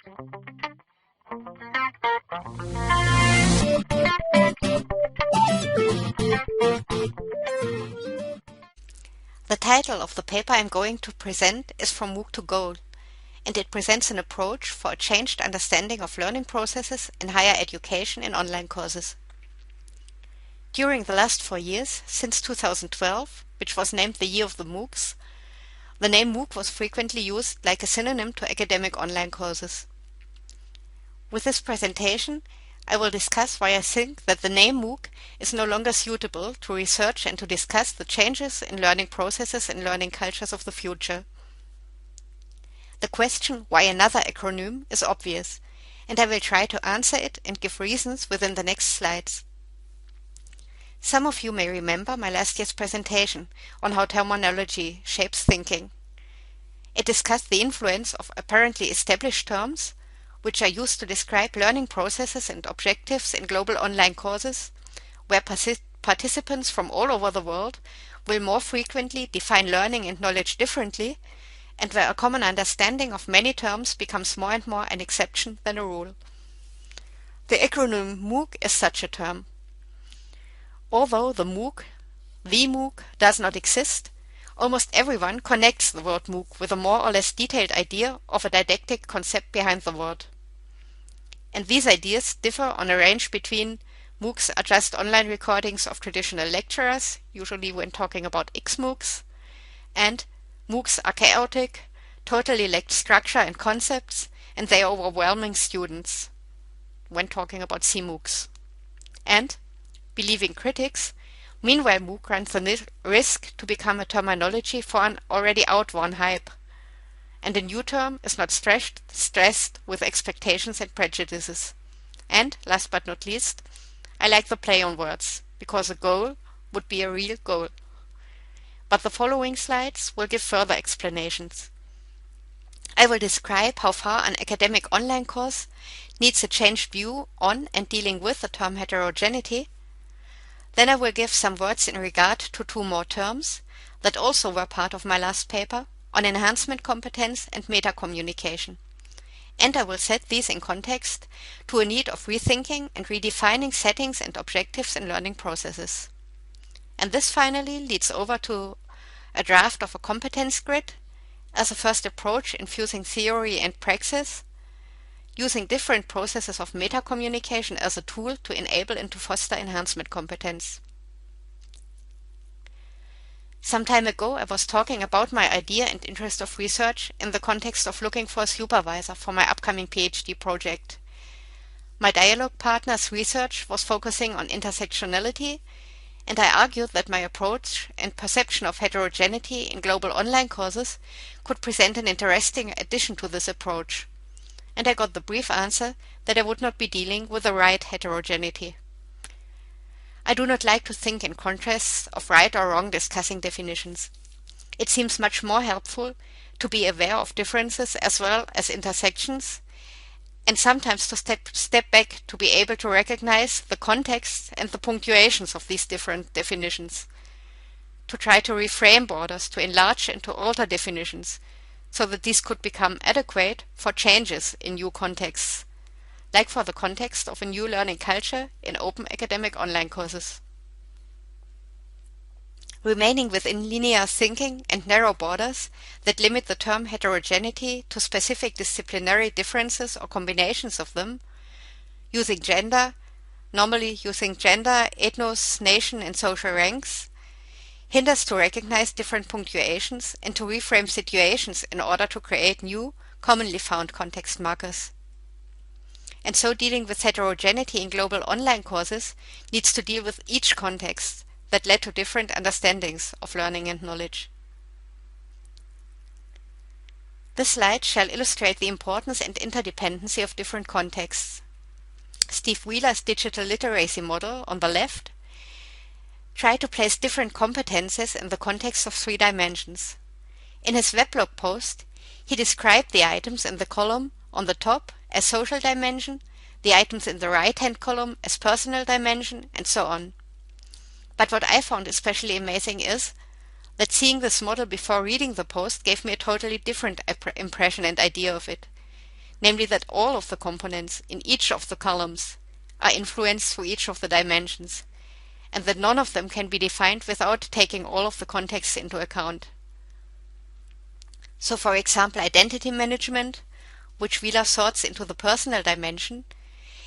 The title of the paper I'm going to present is From MOOC to Goal, and it presents an approach for a changed understanding of learning processes in higher education in online courses. During the last 4 years, since 2012, which was named the Year of the MOOCs, the name MOOC was frequently used like a synonym to academic online courses. With this presentation, I will discuss why I think that the name MOOC is no longer suitable to research and to discuss the changes in learning processes and learning cultures of the future. The question, why another acronym, is obvious, and I will try to answer it and give reasons within the next slides. Some of you may remember my last year's presentation on how terminology shapes thinking. It discussed the influence of apparently established terms, which are used to describe learning processes and objectives in global online courses, where participants from all over the world will more frequently define learning and knowledge differently, and where a common understanding of many terms becomes more and more an exception than a rule. The acronym MOOC is such a term. Although the MOOC, does not exist, almost everyone connects the word MOOC with a more or less detailed idea of a didactic concept behind the word. And these ideas differ on a range between MOOCs are just online recordings of traditional lecturers, usually when talking about XMOOCs, and MOOCs are chaotic, totally lack structure and concepts, and they are overwhelming students, when talking about CMOOCs. And, believing critics, meanwhile MOOC runs the risk to become a terminology for an already outworn hype, and a new term is not stressed with expectations and prejudices. And, last but not least, I like the play on words, because a goal would be a real goal. But the following slides will give further explanations. I will describe how far an academic online course needs a changed view on and dealing with the term heterogeneity. Then I will give some words in regard to 2 more terms that also were part of my last paper on enhancement competence and meta-communication. And I will set these in context to a need of rethinking and redefining settings and objectives in learning processes. And this finally leads over to a draft of a competence grid as a first approach in fusing theory and praxis, using different processes of meta-communication as a tool to enable and to foster enhancement competence. Some time ago I was talking about my idea and interest of research in the context of looking for a supervisor for my upcoming PhD project. My dialogue partner's research was focusing on intersectionality, and I argued that my approach and perception of heterogeneity in global online courses could present an interesting addition to this approach. And I got the brief answer that I would not be dealing with the right heterogeneity. I do not like to think in contrasts of right or wrong discussing definitions. It seems much more helpful to be aware of differences as well as intersections, and sometimes to step back to be able to recognize the context and the punctuations of these different definitions, to try to reframe borders, to enlarge and to alter definitions, so that these could become adequate for changes in new contexts, like for the context of a new learning culture in open academic online courses. Remaining within linear thinking and narrow borders that limit the term heterogeneity to specific disciplinary differences or combinations of them, using gender, ethnos, nation, and social ranks, hinders to recognize different punctuations and to reframe situations in order to create new, commonly found context markers. And so dealing with heterogeneity in global online courses needs to deal with each context that led to different understandings of learning and knowledge. This slide shall illustrate the importance and interdependency of different contexts. Steve Wheeler's digital literacy model on the left tried to place different competences in the context of 3 dimensions. In his weblog post, he described the items in the column on the top as social dimension, the items in the right-hand column as personal dimension, and so on. But what I found especially amazing is that seeing this model before reading the post gave me a totally different impression and idea of it. namely that all of the components in each of the columns are influenced through each of the dimensions, and that none of them can be defined without taking all of the contexts into account. So, for example, identity management, which Wheeler sorts into the personal dimension,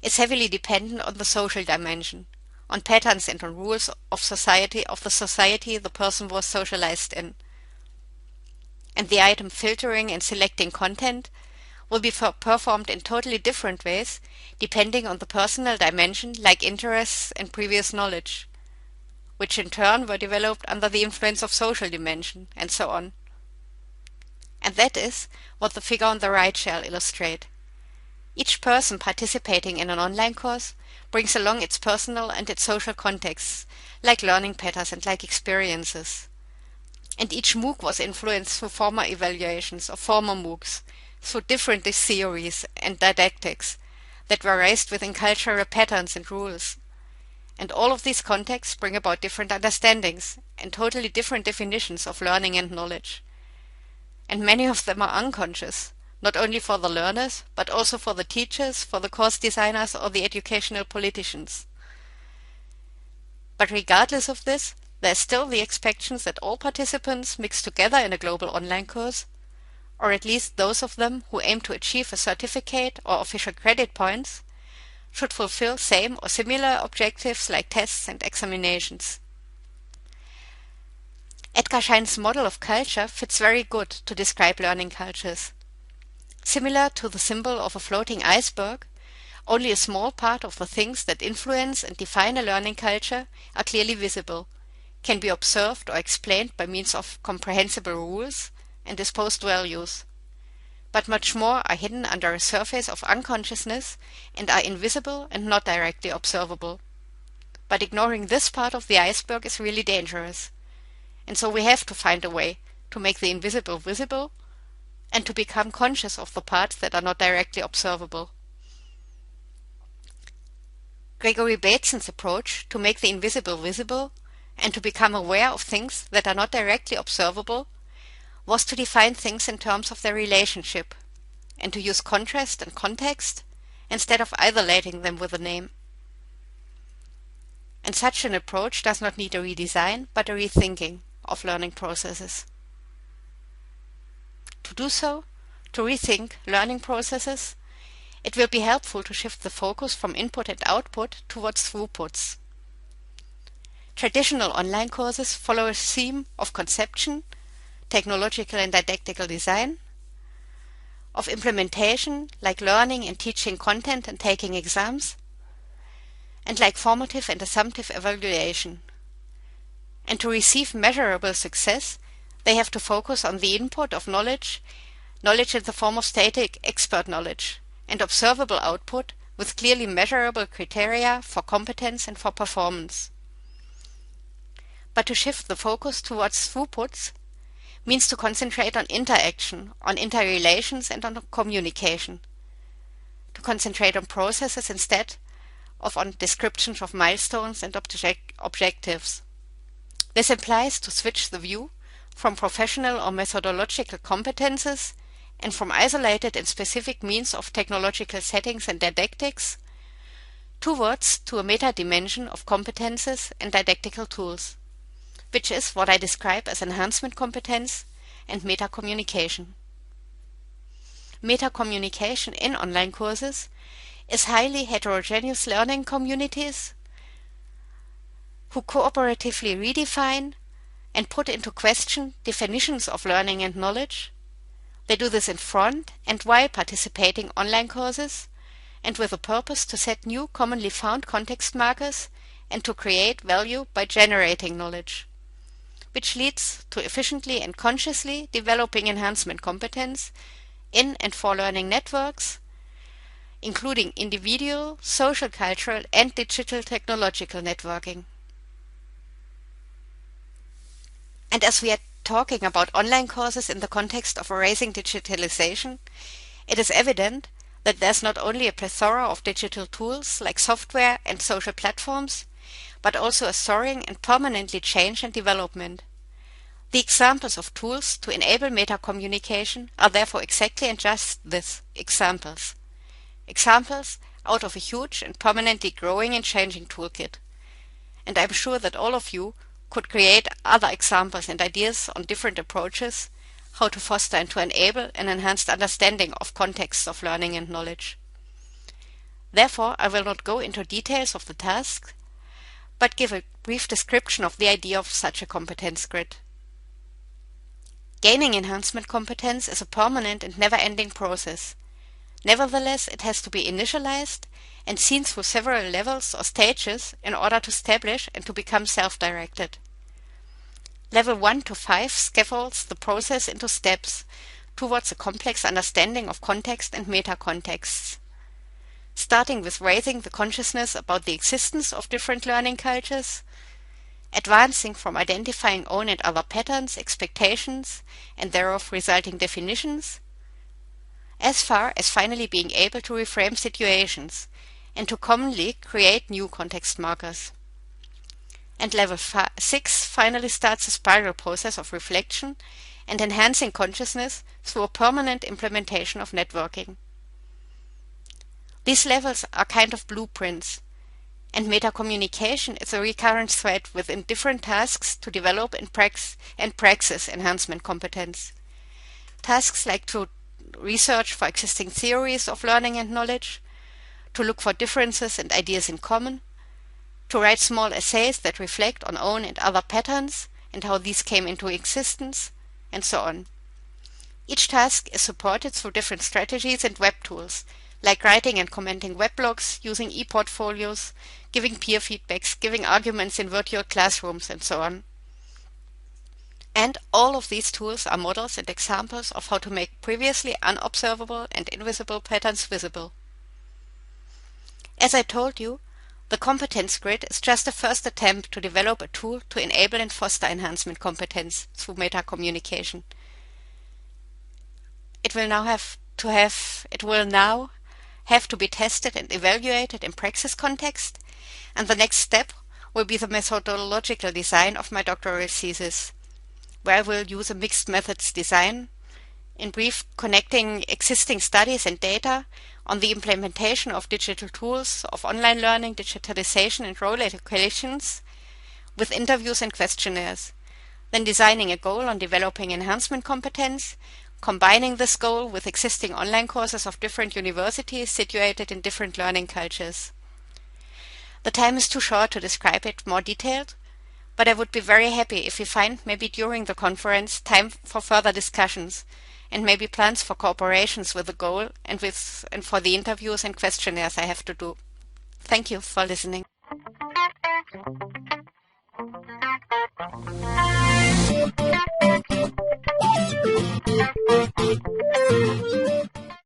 is heavily dependent on the social dimension, on patterns and on rules of the society the person was socialized in. And the item filtering and selecting content will be performed in totally different ways depending on the personal dimension, like interests and previous knowledge, which in turn were developed under the influence of social dimension, and so on. And that is what the figure on the right shall illustrate. Each person participating in an online course brings along its personal and its social contexts, like learning patterns and like experiences. And each MOOC was influenced through former evaluations of former MOOCs, through different theories and didactics that were raised within cultural patterns and rules. And all of these contexts bring about different understandings and totally different definitions of learning and knowledge. And many of them are unconscious, not only for the learners, but also for the teachers, for the course designers, or the educational politicians. But regardless of this, there is still the expectation that all participants mix together in a global online course, or at least those of them who aim to achieve a certificate or official credit points, should fulfill same or similar objectives like tests and examinations. Edgar Schein's model of culture fits very good to describe learning cultures. Similar to the symbol of a floating iceberg, only a small part of the things that influence and define a learning culture are clearly visible, can be observed or explained by means of comprehensible rules and disposed values. But much more are hidden under a surface of unconsciousness and are invisible and not directly observable. But ignoring this part of the iceberg is really dangerous. And so we have to find a way to make the invisible visible and to become conscious of the parts that are not directly observable. Gregory Bateson's approach to make the invisible visible and to become aware of things that are not directly observable was to define things in terms of their relationship and to use contrast and context instead of isolating them with a name. And such an approach does not need a redesign, but a rethinking of learning processes. To do so, to rethink learning processes, it will be helpful to shift the focus from input and output towards throughputs. Traditional online courses follow a theme of conception, technological and didactical design, of implementation, like learning and teaching content and taking exams, and like formative and assumptive evaluation. And to receive measurable success, they have to focus on the input of knowledge in the form of static expert knowledge, and observable output with clearly measurable criteria for competence and for performance. But to shift the focus towards throughputs means to concentrate on interaction, on interrelations, and on communication. To concentrate on processes instead of on descriptions of milestones and objectives. This implies to switch the view from professional or methodological competences and from isolated and specific means of technological settings and didactics towards to a meta-dimension of competences and didactical tools, which is what I describe as enhancement competence and meta-communication. Meta-communication in online courses is highly heterogeneous learning communities who cooperatively redefine and put into question definitions of learning and knowledge. They do this in front and while participating online courses and with a purpose to set new commonly found context markers and to create value by generating knowledge, which leads to efficiently and consciously developing enhancement competence in and for learning networks, including individual, social, cultural, and digital technological networking. And as we are talking about online courses in the context of erasing digitalization, it is evident that there's not only a plethora of digital tools like software and social platforms, but also a soaring and permanently change and development. The examples of tools to enable meta-communication are therefore exactly and just this, examples. Examples out of a huge and permanently growing and changing toolkit. And I'm sure that all of you could create other examples and ideas on different approaches, how to foster and to enable an enhanced understanding of contexts of learning and knowledge. Therefore, I will not go into details of the task, but give a brief description of the idea of such a competence grid. Gaining enhancement competence is a permanent and never-ending process. Nevertheless, it has to be initialized and seen through several levels or stages in order to establish and to become self-directed. Level 1 to 5 scaffolds the process into steps towards a complex understanding of context and meta-contexts, starting with raising the consciousness about the existence of different learning cultures, advancing from identifying own and other patterns, expectations, and thereof resulting definitions, as far as finally being able to reframe situations and to commonly create new context markers. And level 6 finally starts a spiral process of reflection and enhancing consciousness through a permanent implementation of networking. These levels are kind of blueprints, and meta-communication is a recurrent thread within different tasks to develop and praxis enhancement competence. Tasks like to research for existing theories of learning and knowledge, to look for differences and ideas in common, to write small essays that reflect on own and other patterns and how these came into existence, and so on. Each task is supported through different strategies and web tools, like writing and commenting weblogs, using e-portfolios, giving peer feedbacks, giving arguments in virtual classrooms, and so on. And all of these tools are models and examples of how to make previously unobservable and invisible patterns visible. As I told you, the competence grid is just a first attempt to develop a tool to enable and foster enhancement competence through meta-communication. It will now have to be tested and evaluated in praxis context, and the next step will be the methodological design of my doctoral thesis, where I will use a mixed methods design, in brief connecting existing studies and data on the implementation of digital tools of online learning, digitalization and role educations with interviews and questionnaires, then designing a goal on developing enhancement competence, combining this goal with existing online courses of different universities situated in different learning cultures. The time is too short to describe it more detailed, but I would be very happy if we find, maybe during the conference, time for further discussions and maybe plans for cooperations with the goal and for the interviews and questionnaires I have to do. Thank you for listening.